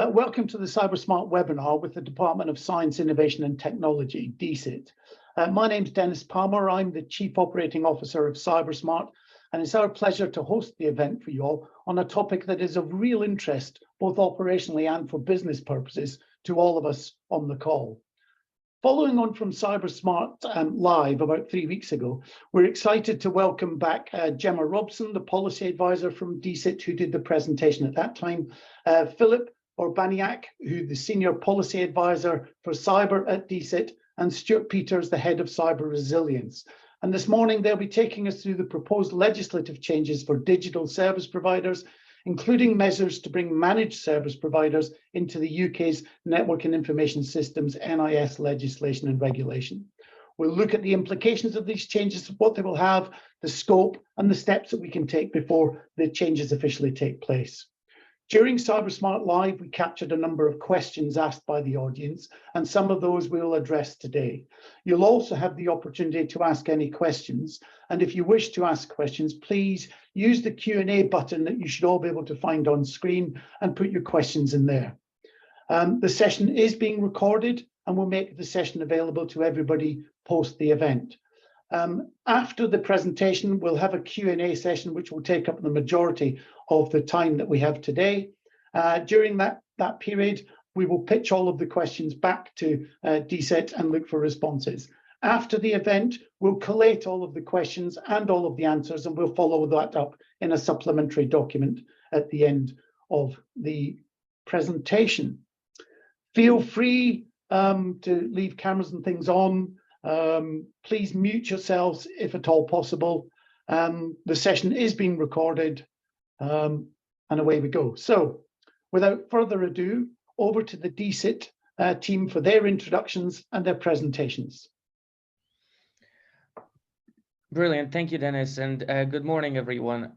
Welcome to the CyberSmart webinar with the Department of Science, Innovation and Technology, DSIT. My name's Dennis Palmer. I'm the Chief Operating Officer of CyberSmart, and it's our pleasure to host the event for you all on a topic that is of real interest, both operationally and for business purposes, to all of us on the call. Following on from CyberSmart Live about 3 weeks ago, we're excited to welcome back Gemma Robson, the Policy Advisor from DSIT, who did the presentation at that time, Philip Urbaniak, who's the Senior Policy Advisor for Cyber at DSIT, and Stuart Peters, the Head of Cyber Resilience. And this morning, they'll be taking us through the proposed legislative changes for digital service providers, including measures to bring managed service providers into the UK's Network and Information Systems NIS legislation and regulation. We'll look at the implications of these changes, what they will have, the scope, and the steps that we can take before the changes officially take place. During CyberSmart Live, we captured a number of questions asked by the audience, and some of those we'll address today. You'll also have the opportunity to ask any questions, and if you wish to ask questions, please use the Q&A button that you should all be able to find on screen and put your questions in there. The session is being recorded, and we'll make the session available to everybody post the event. After the presentation, we'll have a Q&A session, which will take up the majority of the time that we have today. During that period, we will pitch all of the questions back to DSIT and look for responses. After the event, we'll collate all of the questions and all of the answers, and we'll follow that up in a supplementary document at the end of the presentation. Feel free to leave cameras and things on. Please mute yourselves if at all possible. The session is being recorded, and away we go. So without further ado, over to the DSIT team for their introductions and their presentations. Brilliant. Thank you, Dennis, and good morning, everyone.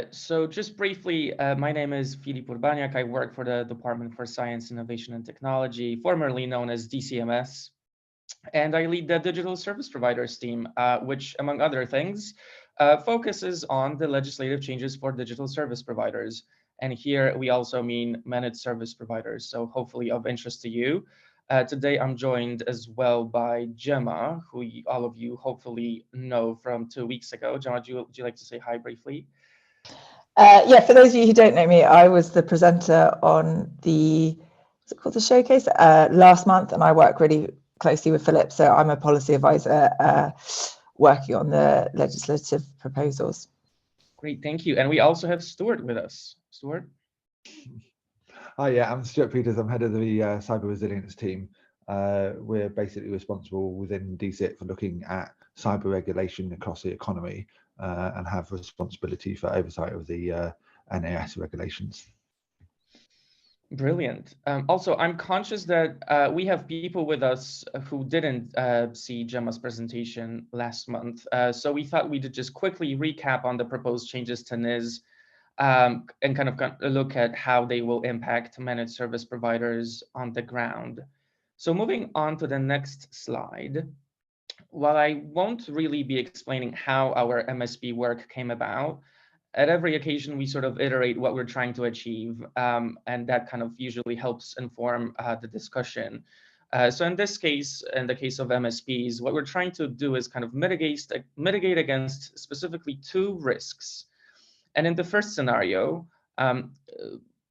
So just briefly, my name is Filip Urbaniak. I work for the Department for Science, Innovation and Technology, formerly known as DCMS. And I lead the Digital Service Providers team, which, among other things, focuses on the legislative changes for digital service providers. And here we also mean managed service providers, so hopefully of interest to you. Today I'm joined as well by Gemma, who all of you hopefully know from 2 weeks ago. Gemma, would you like to say hi briefly? Yeah, for those of you who don't know me, I was the presenter on the, what's it called, the showcase last month, and I work really closely with Philip, so I'm a policy advisor working on the legislative proposals. Great, thank you. And we also have Stuart with us. Stuart? Hi, yeah, I'm Stuart Peters. I'm head of the cyber resilience team. We're basically responsible within DSIT for looking at cyber regulation across the economy and have responsibility for oversight of the NIS regulations. Brilliant. Also, I'm conscious that we have people with us who didn't see Gemma's presentation last month. So we thought we'd just quickly recap on the proposed changes to NIS and kind of look at how they will impact managed service providers on the ground. So moving on to the next slide, while I won't really be explaining how our MSP work came about, at every occasion, we sort of iterate what we're trying to achieve, and that kind of usually helps inform the discussion. So in this case, in the case of MSPs, what we're trying to do is kind of mitigate against specifically 2 risks. And in the first scenario,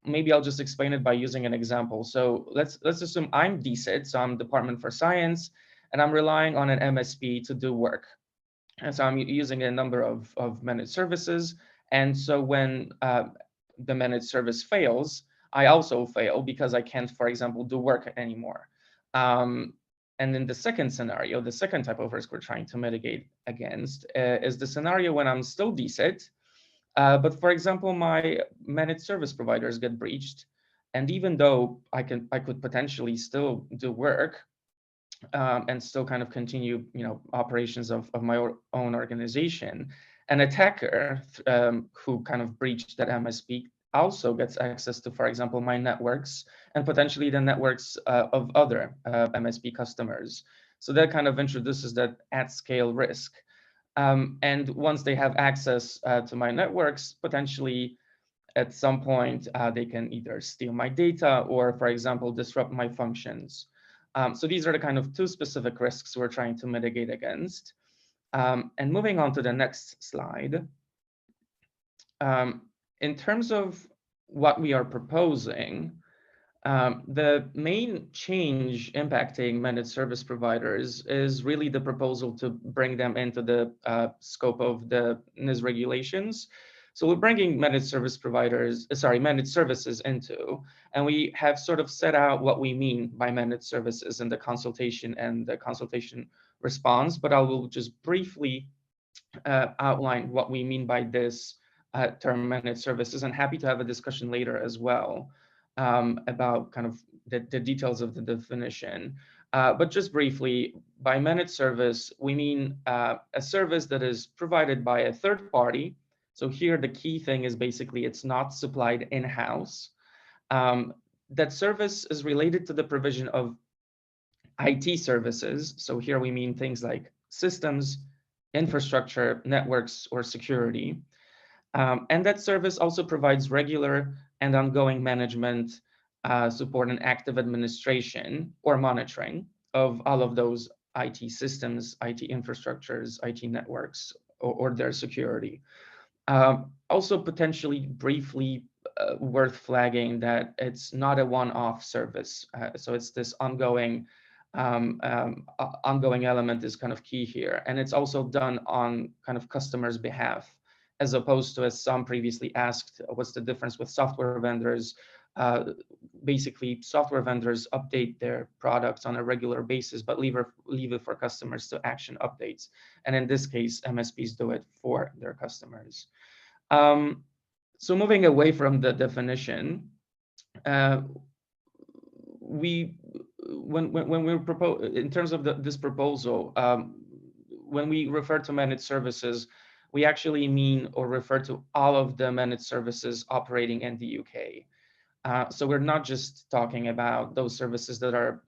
maybe I'll just explain it by using an example. So let's assume I'm DSIT, so I'm Department for Science, and I'm relying on an MSP to do work. And so I'm using a number of managed services. And so when the managed service fails, I also fail because I can't, for example, do work anymore. And in the second scenario, the second type of risk we're trying to mitigate against is the scenario when I'm still DSIT, but for example, my managed service providers get breached. And even though I could potentially still do work and still kind of continue, operations of my own organization, an attacker who kind of breached that MSP also gets access to, for example, my networks and potentially the networks of other MSP customers. So that kind of introduces that at-scale risk. And once they have access to my networks, potentially at some point, they can either steal my data or, for example, disrupt my functions. So these are the kind of two specific risks we're trying to mitigate against. And moving on to the next slide, in terms of what we are proposing, the main change impacting managed service providers is really the proposal to bring them into the scope of the NIS regulations. So we're bringing managed service providers, managed services into, and we have sort of set out what we mean by managed services in the consultation and the consultation response, but I will just briefly outline what we mean by this term managed services, and happy to have a discussion later as well about kind of the details of the definition. But just briefly, by managed service, we mean a service that is provided by a third party. So here the key thing is basically it's not supplied in-house. That service is related to the provision of IT services. So here we mean things like systems, infrastructure, networks, or security. And that service also provides regular and ongoing management, support, and active administration or monitoring of all of those IT systems, IT infrastructures, IT networks, or their security. Also potentially briefly worth flagging that it's not a one-off service. So it's this ongoing element is kind of key here. And it's also done on kind of customers' behalf, as opposed to, as some previously asked, what's the difference with software vendors? Basically, software vendors update their products on a regular basis, but leave it for customers to action updates. And in this case, MSPs do it for their customers. So moving away from the definition, when we propose, in terms of this proposal, when we refer to managed services, we actually mean or refer to all of the managed services operating in the UK. So we're not just talking about those services that are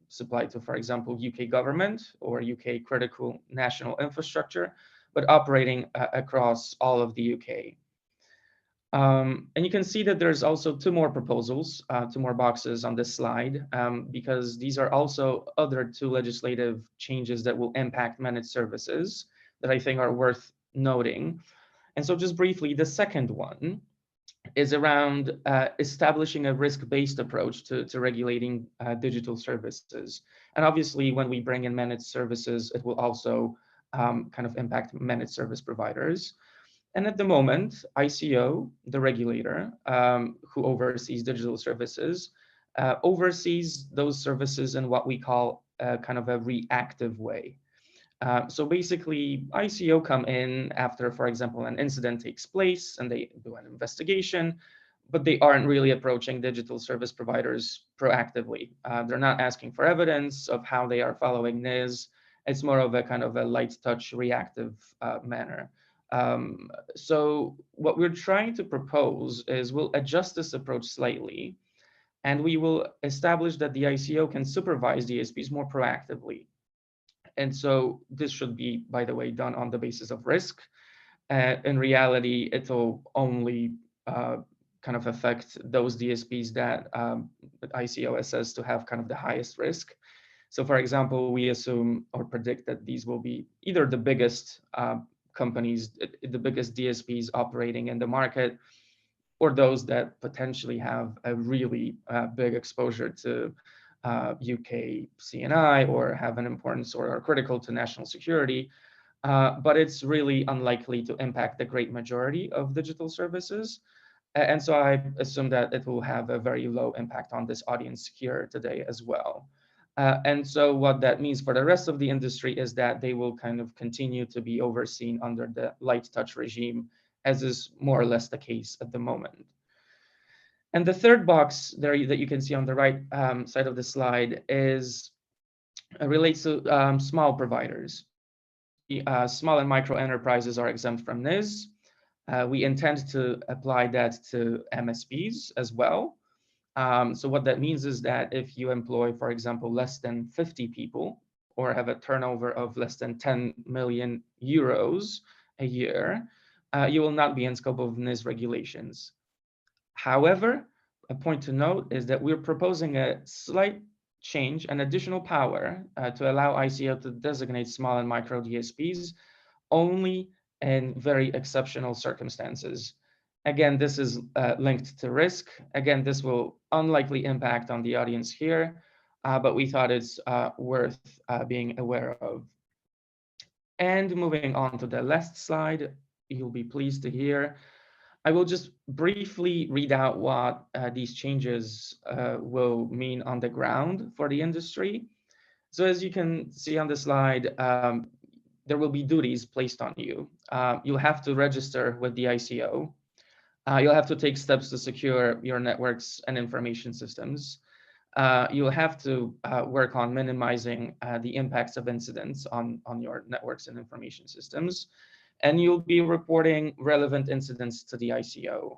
supplied to, for example, UK government or UK critical national infrastructure, but operating across all of the UK. And you can see that there's also two more proposals, two more boxes on this slide, because these are also other two legislative changes that will impact managed services that I think are worth noting. And so just briefly, the second one is around establishing a risk-based approach to regulating digital services. And obviously, when we bring in managed services, it will also kind of impact managed service providers. And at the moment, ICO, the regulator who oversees digital services, oversees those services in what we call kind of a reactive way. So basically, ICO come in after, for example, an incident takes place and they do an investigation, but they aren't really approaching digital service providers proactively. They're not asking for evidence of how they are following NIS. It's more of a kind of a light touch reactive manner. So what we're trying to propose is we'll adjust this approach slightly, and we will establish that the ICO can supervise DSPs more proactively. And so this should be, by the way, done on the basis of risk. In reality, it'll only kind of affect those DSPs that ICO assess to have kind of the highest risk. So for example, we assume or predict that these will be either the biggest companies, the biggest DSPs operating in the market, or those that potentially have a really big exposure to UK CNI or have an importance or are critical to national security. But it's really unlikely to impact the great majority of digital services. And so I assume that it will have a very low impact on this audience here today as well. And so what that means for the rest of the industry is that they will kind of continue to be overseen under the light touch regime, as is more or less the case at the moment. And the third box there that you can see on the right side of the slide is relates to small providers. Small and micro enterprises are exempt from NIS. We intend to apply that to MSPs as well. So what that means is that if you employ, for example, less than 50 people or have a turnover of less than 10 million euros a year, you will not be in scope of NIS regulations. However, a point to note is that we're proposing a slight change, an additional power to allow ICO to designate small and micro DSPs only in very exceptional circumstances. Again, this is linked to risk. Again, this will unlikely impact on the audience here, but we thought it's worth being aware of. And moving on to the last slide, you'll be pleased to hear, I will just briefly read out what these changes will mean on the ground for the industry. So as you can see on the slide, there will be duties placed on you. You'll have to register with the ICO. You'll have to take steps to secure your networks and information systems. You'll have to work on minimizing the impacts of incidents on your networks and information systems. And you'll be reporting relevant incidents to the ICO.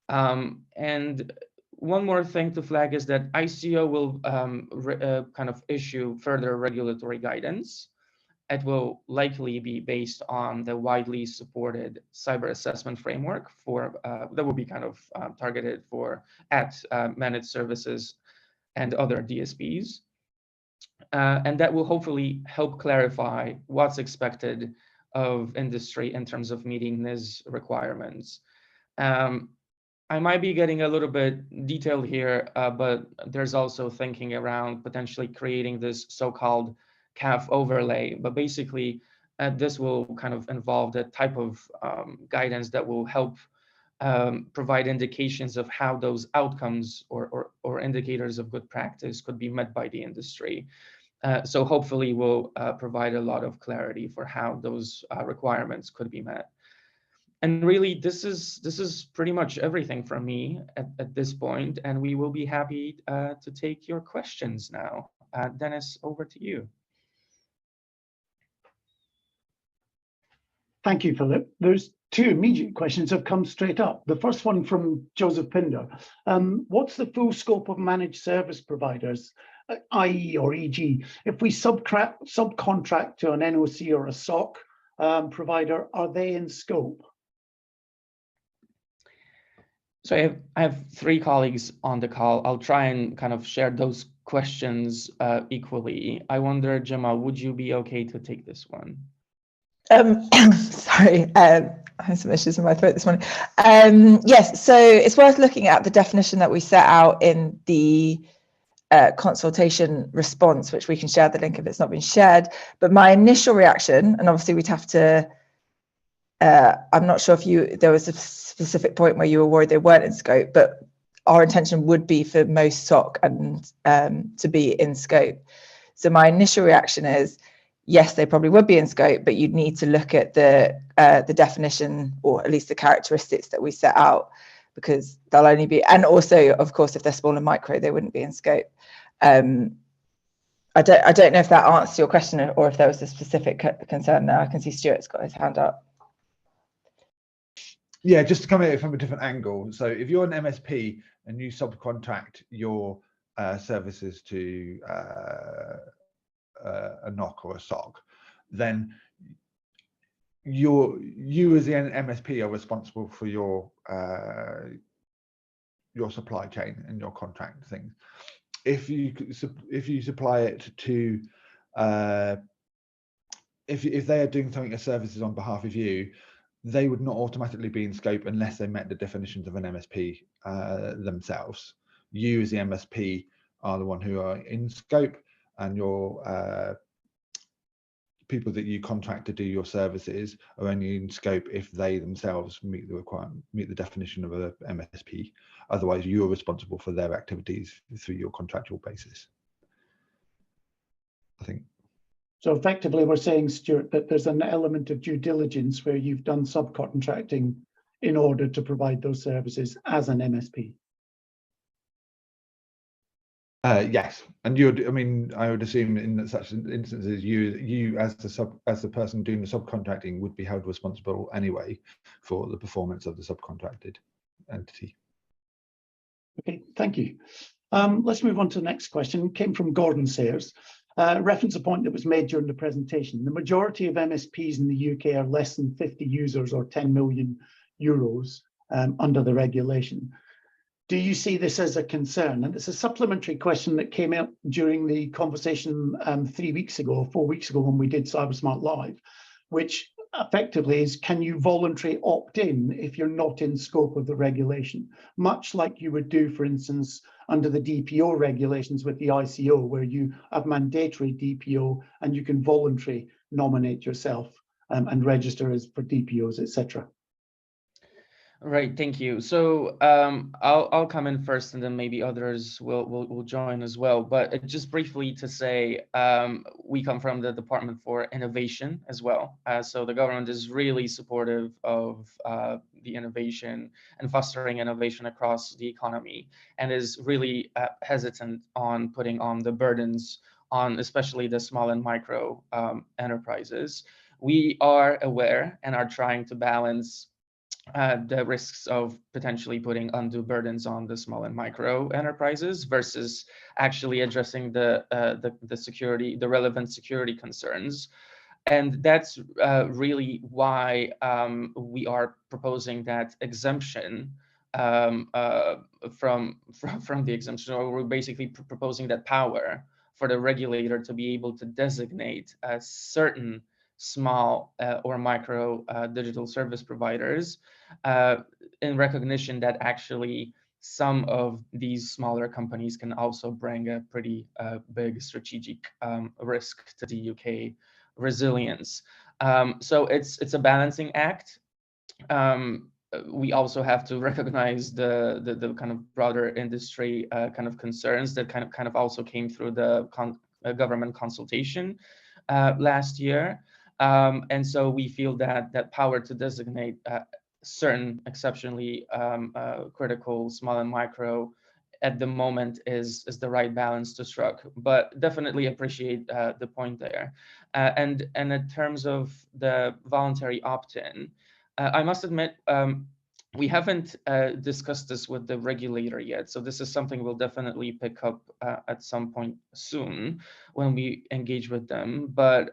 And one more thing to flag is that ICO will kind of issue further regulatory guidance. It will likely be based on the widely supported cyber assessment framework for that will be kind of targeted at managed services and other DSPs. And that will hopefully help clarify what's expected of industry in terms of meeting NIS requirements. I might be getting a little bit detailed here, but there's also thinking around potentially creating this so-called CAF overlay. But basically, this will kind of involve the type of guidance that will help provide indications of how those outcomes or indicators of good practice could be met by the industry. So hopefully we'll provide a lot of clarity for how those requirements could be met. And really, this is pretty much everything from me at this point, and we will be happy to take your questions now. Dennis, over to you. Thank you, Philip. There's two immediate questions have come straight up. The first one from Joseph Pinder. What's the full scope of managed service providers, i.e. or e.g. if we subcontract to an NOC or a SOC provider, are they in scope? So I have three colleagues on the call. I'll try and kind of share those questions equally. I wonder, Gemma, would you be okay to take this one? Sorry, I have some issues with my throat this morning. Yes, so it's worth looking at the definition that we set out in the consultation response, which we can share the link if it's not been shared. But my initial reaction, and obviously we'd have to, I'm not sure if there was a specific point where you were worried they weren't in scope, but our intention would be for most SOC and to be in scope. So my initial reaction is, yes, they probably would be in scope, but you'd need to look at the definition, or at least the characteristics that we set out, because they'll only be, and also, of course, if they're small and micro, they wouldn't be in scope. I don't know if that answers your question, or if there was a specific concern there. I can see Stuart's got his hand up. Yeah, just to come at it from a different angle. So if you're an MSP and you subcontract your services to a NOC or a SOC, then you as the MSP are responsible for your supply chain and your contract things. If you supply it to if they are doing something as services on behalf of you, they would not automatically be in scope unless they met the definitions of an MSP themselves. You as the MSP are the one who are in scope, and your people that you contract to do your services are only in scope if they themselves meet the definition of a MSP. Otherwise, you are responsible for their activities through your contractual basis, I think. So effectively, we're saying, Stuart, that there's an element of due diligence where you've done subcontracting in order to provide those services as an MSP. Yes, and I would assume in such instances, you as the person doing the subcontracting would be held responsible anyway for the performance of the subcontracted entity. Okay, thank you. Let's move on to the next question. It came from Gordon Sayers. Reference a point that was made during the presentation. The majority of MSPs in the UK are less than 50 users or 10 million euros under the regulation. Do you see this as a concern? And it's a supplementary question that came out during the conversation 3 weeks ago, or 4 weeks ago when we did CyberSmart Live, which effectively is, can you voluntarily opt in if you're not in scope of the regulation? Much like you would do, for instance, under the DPO regulations with the ICO, where you have mandatory DPO and you can voluntarily nominate yourself and register as for DPOs, etc. Right, thank you. So I'll come in first, and then maybe others will join as well. But just briefly to say, we come from the Department for Innovation as well. So the government is really supportive of the innovation and fostering innovation across the economy, and is really hesitant on putting on the burdens on especially the small and micro enterprises. We are aware and are trying to balance the risks of potentially putting undue burdens on the small and micro enterprises versus actually addressing the security, the relevant security concerns. And that's really why we are proposing that exemption from the exemption, or we're basically proposing that power for the regulator to be able to designate certain small or micro digital service providers in recognition that actually some of these smaller companies can also bring a pretty big strategic risk to the UK resilience. So it's a balancing act. We also have to recognize the kind of broader industry kind of concerns that kind of also came through the government consultation last year. And so we feel that that power to designate certain exceptionally critical small and micro at the moment is the right balance to strike, but definitely appreciate the point there. And in terms of the voluntary opt-in, I must admit, we haven't discussed this with the regulator yet. So this is something we'll definitely pick up at some point soon when we engage with them. But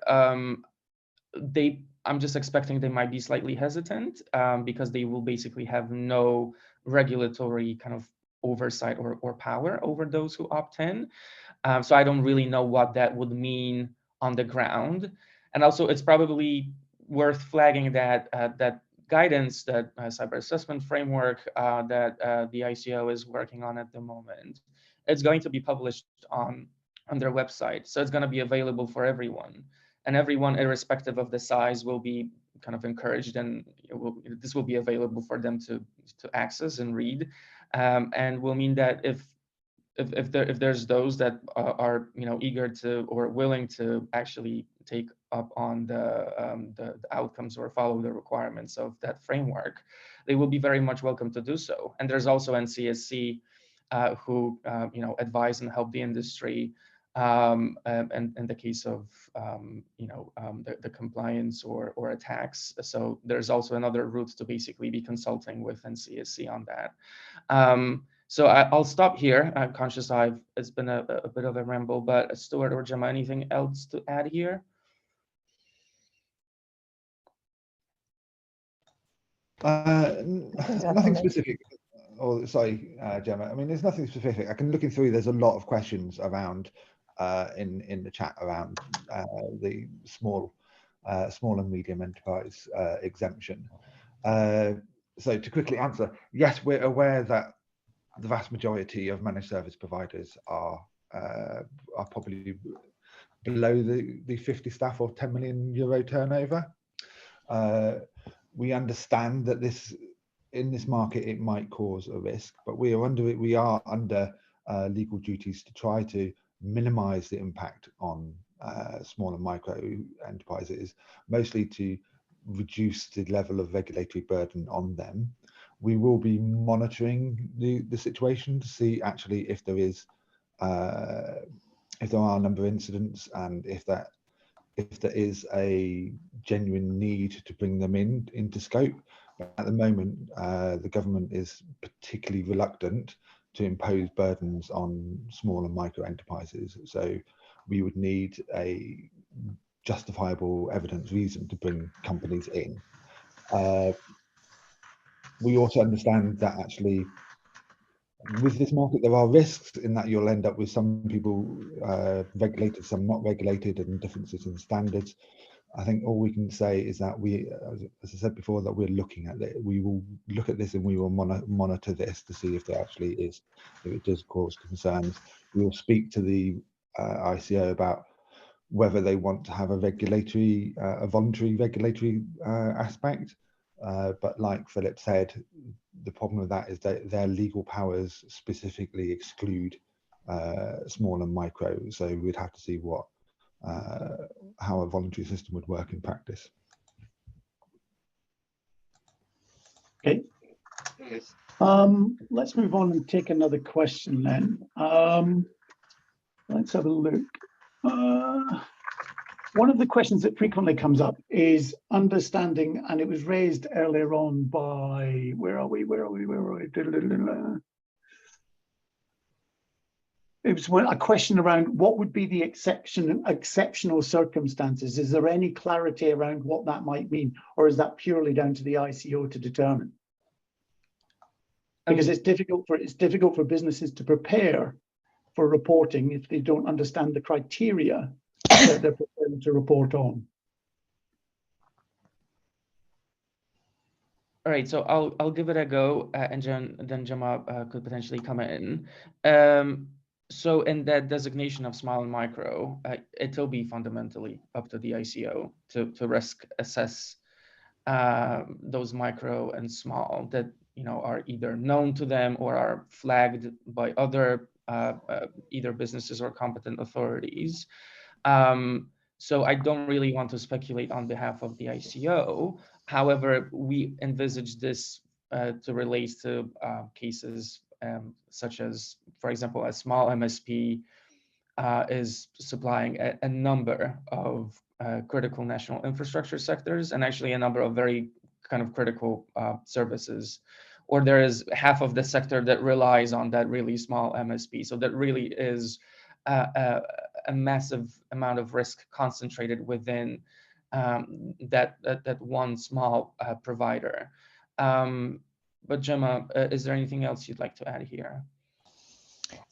I'm just expecting they might be slightly hesitant because they will basically have no regulatory kind of oversight or power over those who opt in. So I don't really know what that would mean on the ground. And also it's probably worth flagging that that guidance, that cyber assessment framework that the ICO is working on at the moment, it's going to be published on their website. So it's going to be available for everyone. And everyone, irrespective of the size, will be kind of encouraged, and this will be available for them to access and read, and will mean that if there's those that are eager to or willing to actually take up on the outcomes or follow the requirements of that framework, they will be very much welcome to do so. And there's also NCSC who advise and help the industry. And in the case of the compliance or attacks. So there's also another route to basically be consulting with NCSC on that. So I'll stop here. I'm conscious it's been a bit of a ramble, but Stuart or Gemma, anything else to add here? Nothing specific. Oh, sorry, Gemma. I mean, there's nothing specific. I can looking through. There's a lot of questions around in the chat around the small and medium enterprise exemption. So to quickly answer, yes, we're aware that the vast majority of managed service providers are probably below the 50 staff or 10 million euro turnover. We understand that in this market it might cause a risk, but we are under legal duties to try to minimize the impact on small and micro enterprises, mostly to reduce the level of regulatory burden on them. We will be monitoring the situation to see actually if there are a number of incidents, and if there is a genuine need to bring them into scope. But at the moment, the government is particularly reluctant to impose burdens on small and micro enterprises. So we would need a justifiable evidence reason to bring companies in. We also understand that actually With this market, there are risks in that you'll end up with some people regulated, some not regulated, and differences in standards. I think all we can say is that we, as I said before, that we're looking at it. We will look at this and we will monitor this to see if there actually is, if it does cause concerns. We will speak to the ICO about whether they want to have a regulatory, a voluntary regulatory aspect. But like Philip said, the problem with that is that their legal powers specifically exclude small and micro. So we'd have to see what how a voluntary system would work in practice. Okay. Let's move on and take another question then. Let's have a look. One of the questions that frequently comes up is understanding, and it was raised earlier on by, where are we? It was a question around what would be the exceptional circumstances. Is there any clarity around what that might mean, or is that purely down to the ICO to determine? Because it's difficult for businesses to prepare for reporting if they don't understand the criteria that they're preparing to report on. All right, so I'll give it a go, and then Gemma could potentially come in. So in that designation of small and micro, it'll be fundamentally up to the ICO to risk assess those micro and small that are either known to them or are flagged by other either businesses or competent authorities. So I don't really want to speculate on behalf of the ICO. However, we envisage this to relate to cases such as, for example, a small MSP is supplying a number of critical national infrastructure sectors, and actually a number of very kind of critical services, or there is half of the sector that relies on that really small MSP. So that really is a massive amount of risk concentrated within that one small provider. But Gemma, is there anything else you'd like to add here?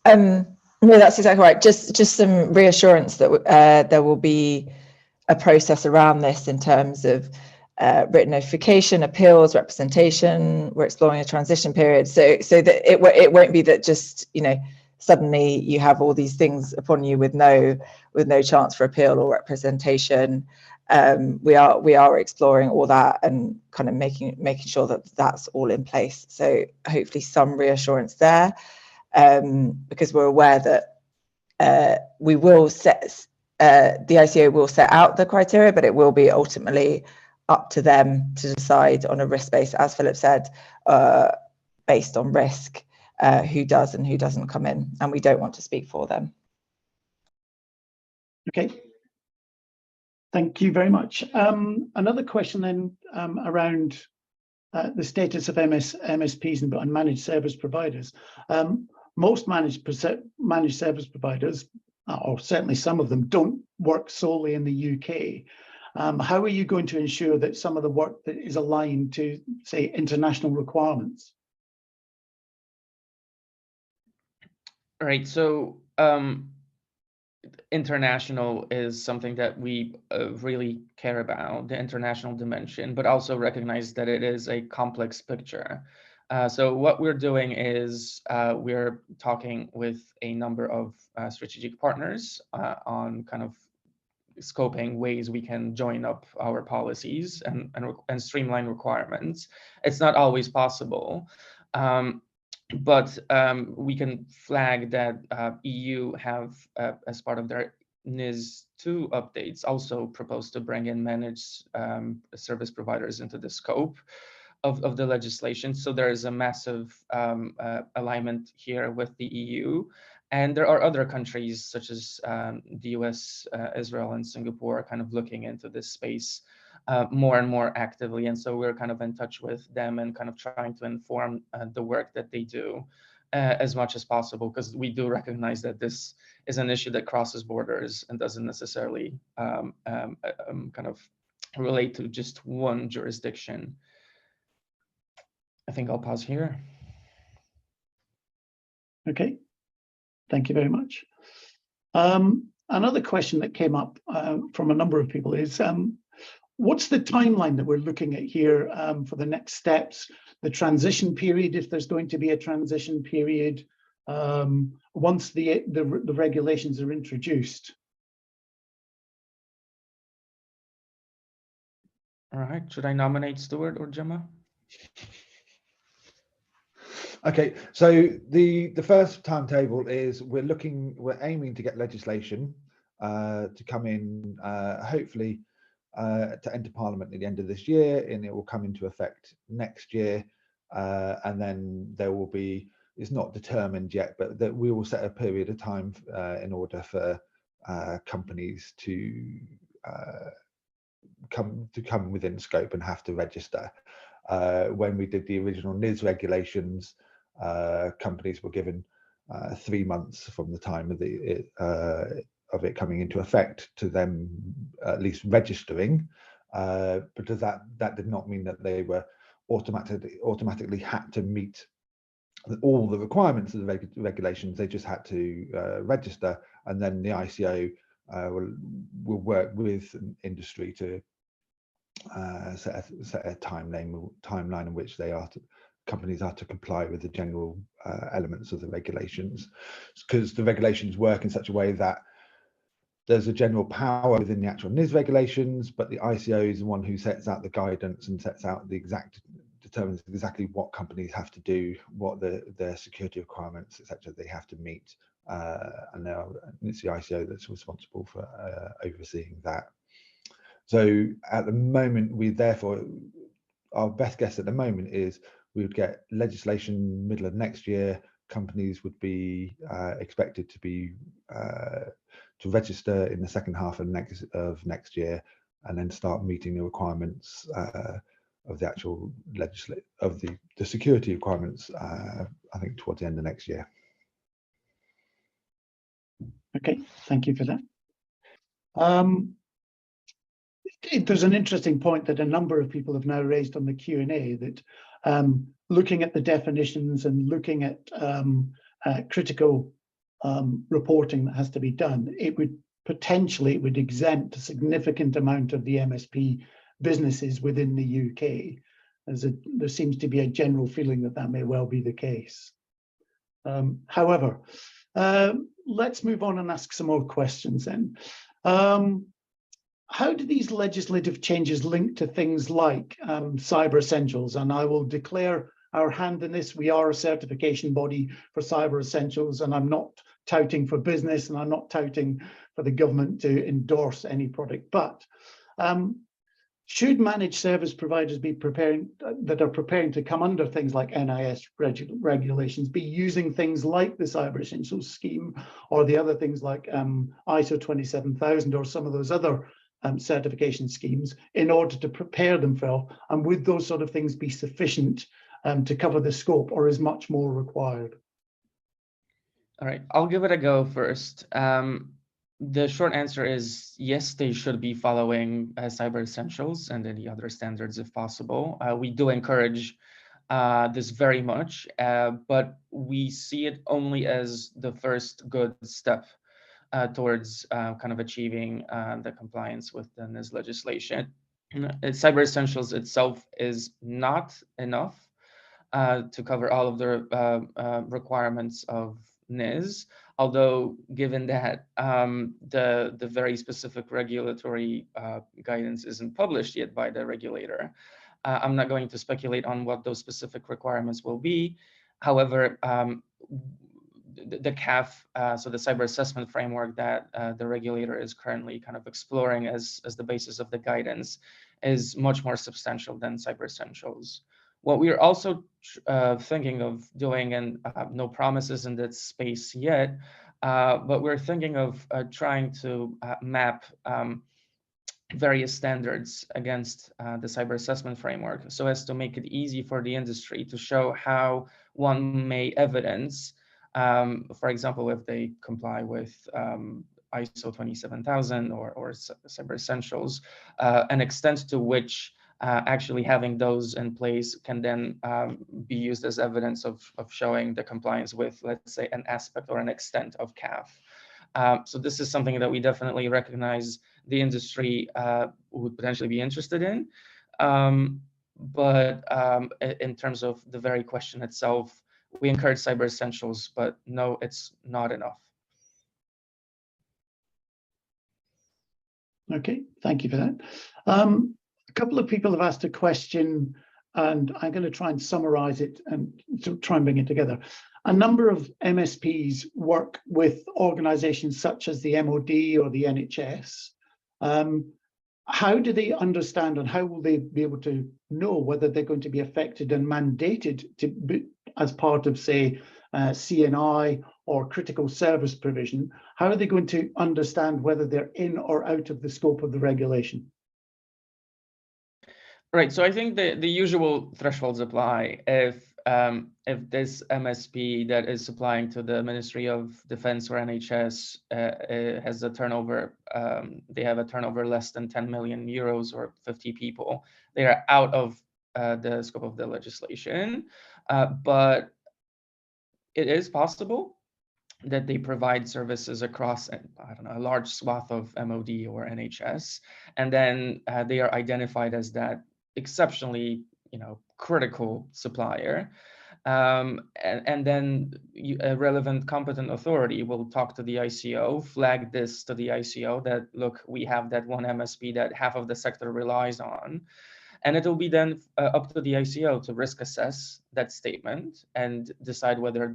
No, that's exactly right. Just some reassurance that there will be a process around this in terms of written notification, appeals, representation. We're exploring a transition period, so that it won't be that just suddenly you have all these things upon you with no chance for appeal or representation. We are exploring all that and kind of making sure that that's all in place. So hopefully some reassurance there, because we're aware that we will set the ICO will set out the criteria, but it will be ultimately up to them to decide on a risk base, as Philip said, based on risk, who does and who doesn't come in, and we don't want to speak for them. Okay. Thank you very much. Another question then around the status of MSPs and managed service providers. Most managed service providers, or certainly some of them, don't work solely in the UK. How are you going to ensure that some of the work that is aligned to, say, international requirements? Right. So international is something that we really care about, the international dimension, but also recognize that it is a complex picture. So what we're doing is we're talking with a number of strategic partners on kind of scoping ways we can join up our policies and streamline requirements. It's not always possible. But we can flag that EU have, as part of their NIS2 updates, also proposed to bring in managed service providers into the scope of the legislation. So there is a massive alignment here with the EU. And there are other countries such as the US, Israel, and Singapore kind of looking into this space more and more actively. And so we're kind of in touch with them and kind of trying to inform the work that they do as much as possible, because we do recognize that this is an issue that crosses borders and doesn't necessarily kind of relate to just one jurisdiction. I think I'll pause here. Okay, thank you very much. Another question that came up from a number of people is, what's the timeline that we're looking at here for the next steps, the transition period, if there's going to be a transition period, once the regulations are introduced? All right, should I nominate Stuart or Gemma? Okay, so the first timetable is we're aiming to get legislation to come in hopefully to enter Parliament at the end of this year, and it will come into effect next year, and then there will be, it's not determined yet, but that we will set a period of time in order for companies to come within scope and have to register. When we did the original NIS regulations, companies were given 3 months from the time of it coming into effect to them at least registering, because that did not mean that they were automatically had to meet all the requirements of the regulations. They just had to register, and then the ICO will work with industry to set a timeline in which companies are to comply with the general elements of the regulations, because the regulations work in such a way that there's a general power within the actual NIS regulations, but the ICO is the one who sets out the guidance and determines exactly what companies have to do, what their security requirements, etc. they have to meet, and now it's the ICO that's responsible for overseeing that. So at the moment, our best guess at the moment is we would get legislation middle of next year. Companies would be expected to be to register in the second half of next year, and then start meeting the requirements of the actual the security requirements. I think towards the end of next year. Okay, thank you for that. There's an interesting point that a number of people have now raised on the Q&A, that looking at the definitions and looking at critical reporting that has to be done, it would exempt a significant amount of the MSP businesses within the UK. There seems to be a general feeling that that may well be the case. However, let's move on and ask some more questions then. How do these legislative changes link to things like Cyber Essentials? And I will declare our hand in this. We are a certification body for Cyber Essentials, and I'm not touting for business, and I'm not touting for the government to endorse any product. But should managed service providers be preparing to come under things like NIS regulations, be using things like the Cyber Essentials scheme, or the other things like ISO 27000 or some of those other certification schemes, in order to prepare themselves? And would those sort of things be sufficient to cover the scope, or is much more required? All right, I'll give it a go first. The short answer is yes, they should be following Cyber Essentials and any other standards if possible. We do encourage this very much, but we see it only as the first good step towards kind of achieving the compliance with the NIS legislation. Cyber Essentials itself is not enough to cover all of the requirements of NIS, although given that the very specific regulatory guidance isn't published yet by the regulator, I'm not going to speculate on what those specific requirements will be. However, the CAF, so the cyber assessment framework that the regulator is currently kind of exploring as the basis of the guidance, is much more substantial than Cyber Essentials. What we're also thinking of doing, and no promises in that space yet, but we're thinking of trying to map various standards against the cyber assessment framework, so as to make it easy for the industry to show how one may evidence, for example, if they comply with ISO 27000 or Cyber Essentials, an extent to which actually having those in place can then be used as evidence of showing the compliance with, let's say, an aspect or an extent of CAF. So this is something that we definitely recognize the industry would potentially be interested in. But in terms of the very question itself, we encourage cyber essentials, but no, it's not enough. Okay, thank you for that. A couple of people have asked a question, and I'm going to try and summarize it and try and bring it together. A number of MSPs work with organizations such as the MOD or the NHS. How do they understand, and how will they be able to know whether they're going to be affected and mandated to be as part of, say, CNI or critical service provision? How are they going to understand whether they're in or out of the scope of the regulation? Right. So I think the usual thresholds apply. If this MSP that is supplying to the Ministry of Defense or NHS has a turnover, they have a turnover less than 10 million euros or 50 people, they are out of the scope of the legislation. But it is possible that they provide services across, I don't know, a large swath of MOD or NHS, and then they are identified as that exceptionally, critical supplier. And then a relevant competent authority will talk to the ICO, flag this to the ICO that, look, we have that one MSP that half of the sector relies on. And it will be then up to the ICO to risk assess that statement and decide whether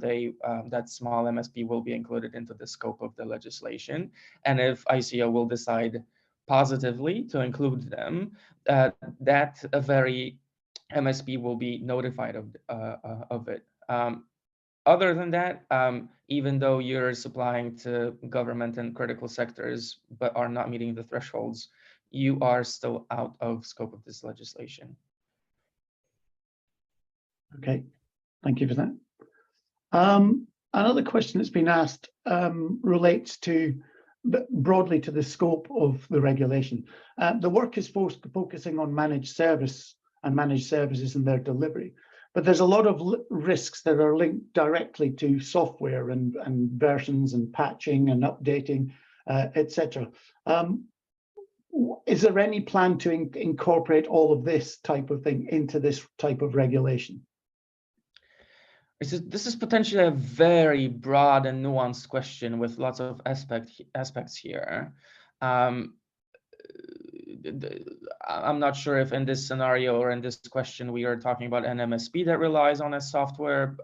that small MSP will be included into the scope of the legislation. And if ICO will decide positively to include them, that very MSP will be notified of it. Other than that, even though you're supplying to government and critical sectors but are not meeting the thresholds, you are still out of scope of this legislation. Okay, thank you for that. Another question that's been asked relates to broadly to the scope of the regulation. The work is focusing on managed service and managed services and their delivery, but there's a lot of risks that are linked directly to software and versions and patching and updating, etc. Is there any plan to incorporate all of this type of thing into this type of regulation? This is potentially a very broad and nuanced question with lots of aspects here. I'm not sure if in this scenario or in this question we are talking about an MSP that relies on a software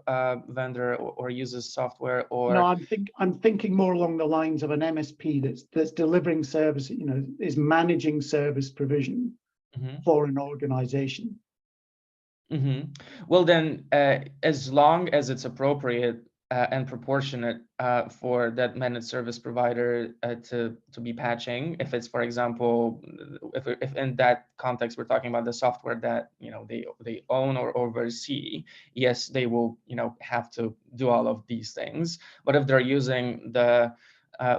vendor or uses software, or no, I'm thinking more along the lines of an MSP that's delivering service, is managing service provision for an organization. Well, then, as long as it's appropriate and proportionate for that managed service provider to be patching, if it's, for example, if in that context we're talking about the software that they own or oversee, yes, they will have to do all of these things. But if they're using the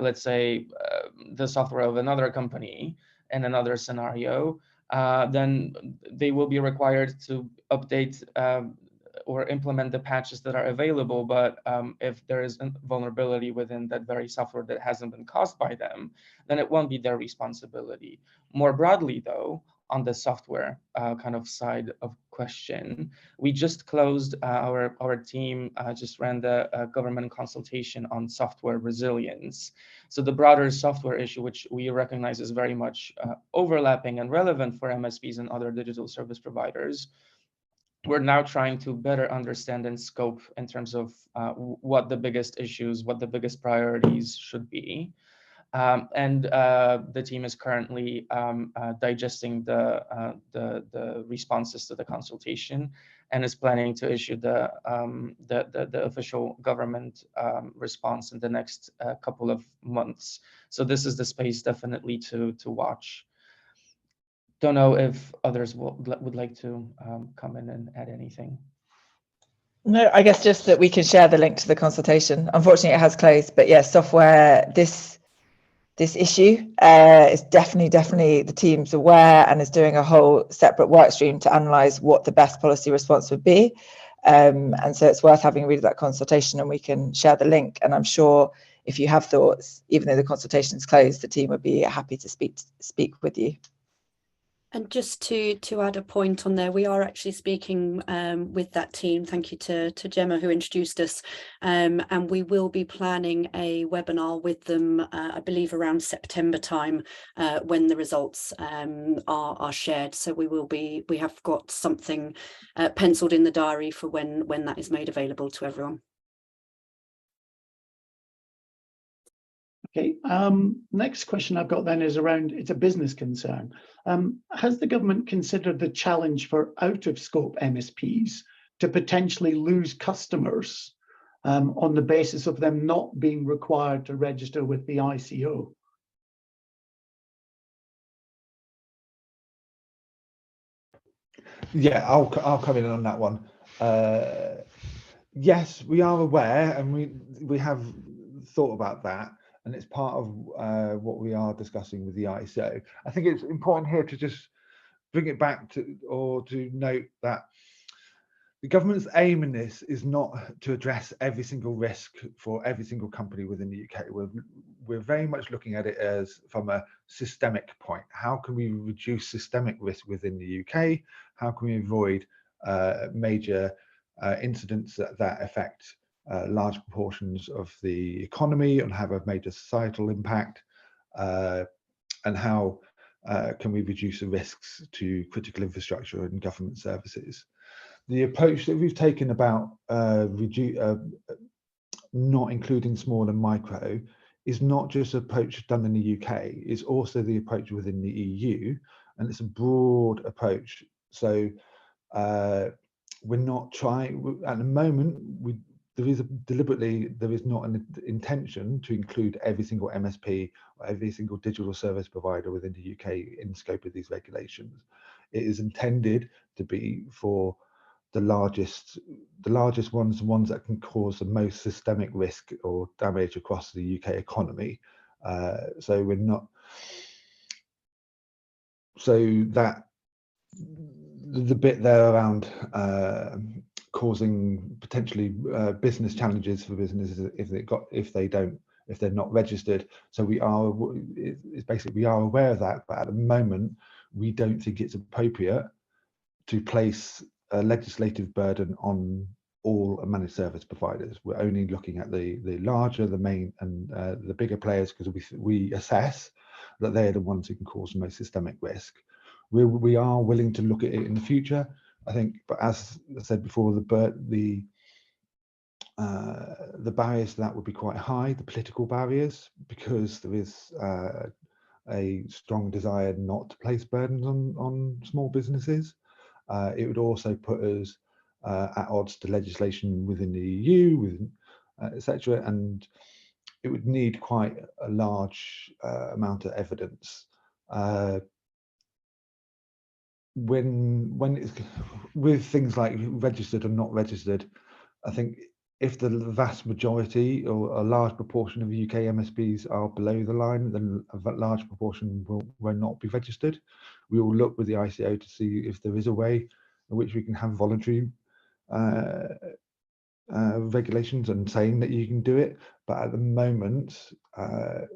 let's say the software of another company in another scenario, then they will be required to update or implement the patches that are available. But if there is a vulnerability within that very software that hasn't been caused by them, then it won't be their responsibility. More broadly, though, on the software kind of side of question, we just closed our team just ran the government consultation on software resilience. So the broader software issue, which we recognize is very much overlapping and relevant for MSPs and other digital service providers, we're now trying to better understand and scope in terms of what the biggest issues, what the biggest priorities should be. And the team is currently digesting the responses to the consultation and is planning to issue the official government response in the next couple of months. So this is the space definitely to watch. Don't know if others would like to come in and add anything. No, I guess just that we can share the link to the consultation. Unfortunately, it has closed, but yes, software, this this issue. It's definitely the team's aware and is doing a whole separate work stream to analyse what the best policy response would be. And so it's worth having a read of that consultation, and we can share the link. And I'm sure if you have thoughts, even though the consultation is closed, the team would be happy to speak with you. And just to add a point on there, we are actually speaking with that team. Thank you to Gemma, who introduced us. And we will be planning a webinar with them, I believe around September time, when the results are shared. So we have got something penciled in the diary for when that is made available to everyone. Okay, next question I've got then is around, it's a business concern. Has the government considered the challenge for out-of-scope MSPs to potentially lose customers on the basis of them not being required to register with the ICO? Yeah, I'll come in on that one. Yes, we are aware, and we have thought about that, and it's part of what we are discussing with the ISO. I think it's important here to just bring it back to note that the government's aim in this is not to address every single risk for every single company within the UK. We're very much looking at it as from a systemic point. How can we reduce systemic risk within the UK? How can we avoid major incidents that affect large proportions of the economy and have a major societal impact? And how can we reduce the risks to critical infrastructure and government services? The approach that we've taken about not including small and micro is not just an approach done in the UK, it's also the approach within the EU, and it's a broad approach. So we're not trying, at the moment, there is not an intention to include every single MSP or every single digital service provider within the UK in scope of these regulations. It is intended to be for the largest ones, the ones that can cause the most systemic risk or damage across the UK economy. So we're not, so that the bit there around causing potentially business challenges for businesses if they're not registered. So it's basically we are aware of that, but at the moment we don't think it's appropriate to place a legislative burden on all managed service providers. We're only looking at the larger, the main, and the bigger players, because we assess that they're the ones who can cause the most systemic risk. We are willing to look at it in the future, I think, but as I said before, the barriers to that would be quite high, the political barriers, because there is a strong desire not to place burdens on small businesses. It would also put us at odds to legislation within the EU, etc., and it would need quite a large amount of evidence. When it's with things like registered or not registered, I think if the vast majority or a large proportion of UK MSPs are below the line, then a large proportion will not be registered. We will look with the ICO to see if there is a way in which we can have voluntary regulations and saying that you can do it. But at the moment, to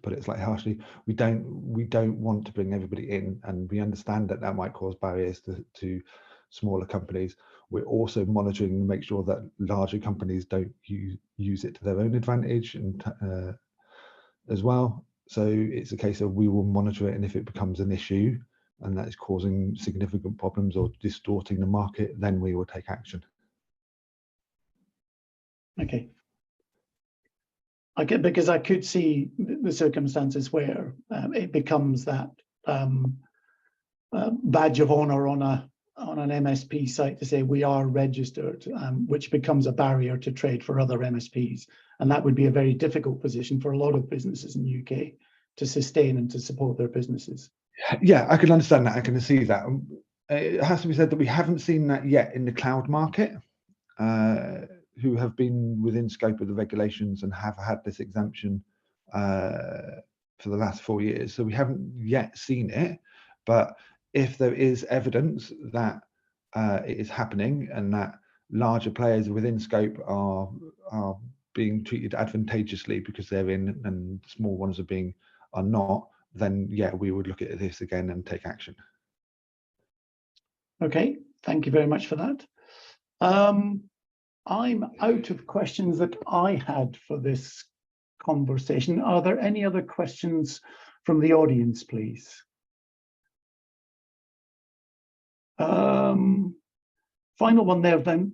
put it slightly harshly, we don't want to bring everybody in, and we understand that might cause barriers to smaller companies. We're also monitoring to make sure that larger companies don't use it to their own advantage and as well. So it's a case of we will monitor it, and if it becomes an issue and that is causing significant problems or distorting the market, then we will take action. Okay. Because I could see the circumstances where it becomes that badge of honor on an MSP site to say we are registered, which becomes a barrier to trade for other MSPs, and that would be a very difficult position for a lot of businesses in the UK to sustain and to support their businesses. Yeah, I can understand that. I can see that. It has to be said that we haven't seen that yet in the cloud market. who have been within scope of the regulations and have had this exemption for the last 4 years. So we haven't yet seen it, but if there is evidence that it is happening and that larger players within scope are being treated advantageously because they're in and small ones are not, then yeah, we would look at this again and take action. Okay, thank you very much for that. I'm out of questions that I had for this conversation. Are there any other questions from the audience, please? Final one there then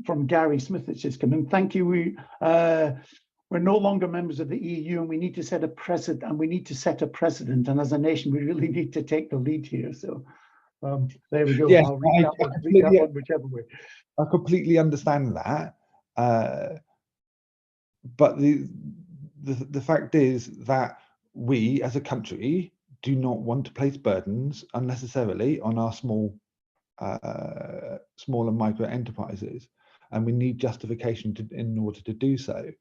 from Gary Smith that's just come in. Thank you. We're no longer members of the EU, and we need to set a precedent. And as a nation, we really need to take the lead here. So there we go. Yes, I'll read that one whichever way. I completely understand that, but the fact is that we as a country do not want to place burdens unnecessarily on our small and micro enterprises, and we need justification in order to do so.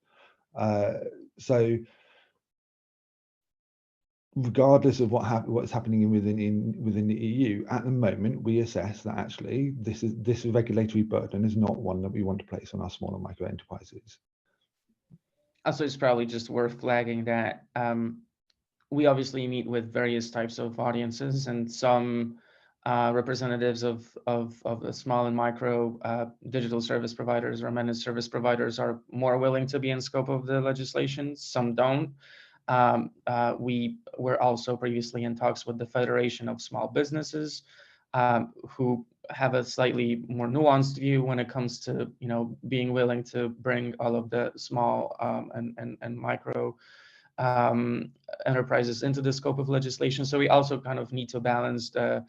So regardless of what's happening within the EU at the moment, we assess that actually this regulatory burden is not one that we want to place on our small and micro enterprises. Also, it's probably just worth flagging that we obviously meet with various types of audiences, and some representatives of the small and micro digital service providers or managed service providers are more willing to be in scope of the legislation. Some don't. We were also previously in talks with the Federation of Small Businesses, who have a slightly more nuanced view when it comes to, being willing to bring all of the small and micro enterprises into the scope of legislation. So we also kind of need to balance the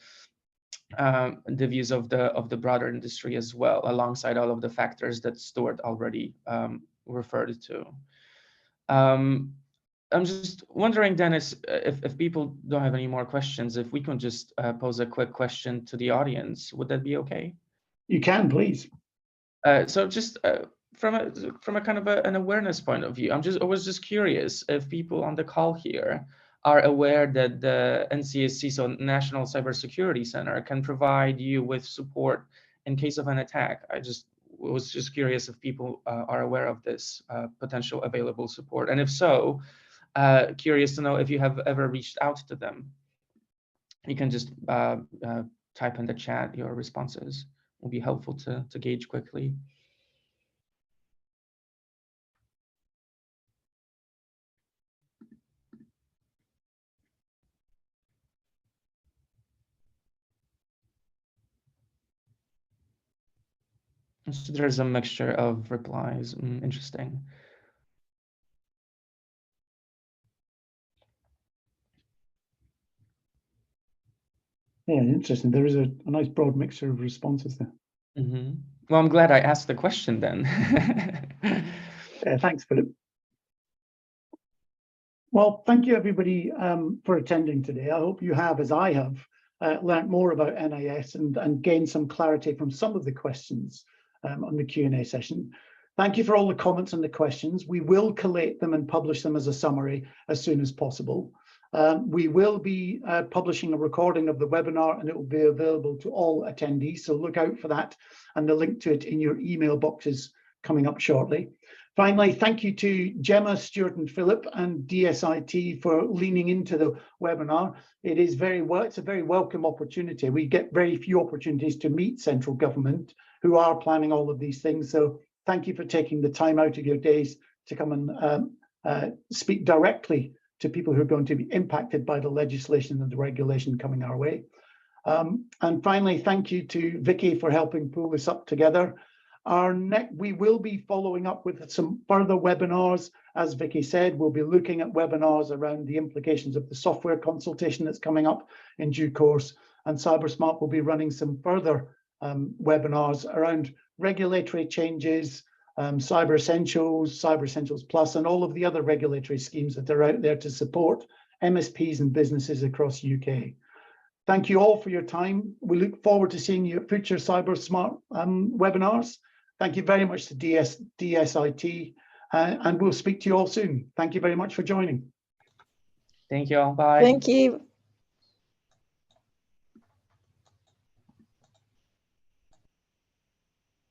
views of the broader industry as well, alongside all of the factors that Stuart already referred to. I'm just wondering, Dennis, if people don't have any more questions, if we can just pose a quick question to the audience, would that be okay? You can, please. So just from a kind of an awareness point of view, I was just curious if people on the call here are aware that the NCSC, so National Cybersecurity Center, can provide you with support in case of an attack. I was just curious if people are aware of this potential available support, and if so, curious to know if you have ever reached out to them. You can just type in the chat your responses. It will be helpful to gauge quickly. So there's a mixture of replies. Interesting. Yeah, interesting. There is a nice broad mixture of responses there. Mm-hmm. Well, I'm glad I asked the question then. Thanks, Philip. Well, thank you, everybody, for attending today. I hope you have, as I have, learned more about NIS and gained some clarity from some of the questions on the Q&A session. Thank you for all the comments and the questions. We will collate them and publish them as a summary as soon as possible. We will be publishing a recording of the webinar, and it will be available to all attendees. So look out for that and the link to it in your email boxes coming up shortly. Finally, thank you to Gemma, Stuart and Philip and DSIT for leaning into the webinar. It's a very welcome opportunity. We get very few opportunities to meet central government who are planning all of these things. So thank you for taking the time out of your days to come and speak directly to people who are going to be impacted by the legislation and the regulation coming our way. And finally, thank you to Vicky for helping pull this up together. We will be following up with some further webinars. As Vicky said, we'll be looking at webinars around the implications of the software consultation that's coming up in due course. And CyberSmart will be running some further webinars around regulatory changes, Cyber Essentials Plus, and all of the other regulatory schemes that are out there to support MSPs and businesses across UK. Thank you all for your time. We look forward to seeing you at future CyberSmart webinars. Thank you very much to DSIT, and we'll speak to you all soon. Thank you very much for joining. Thank you all. Bye. Thank you.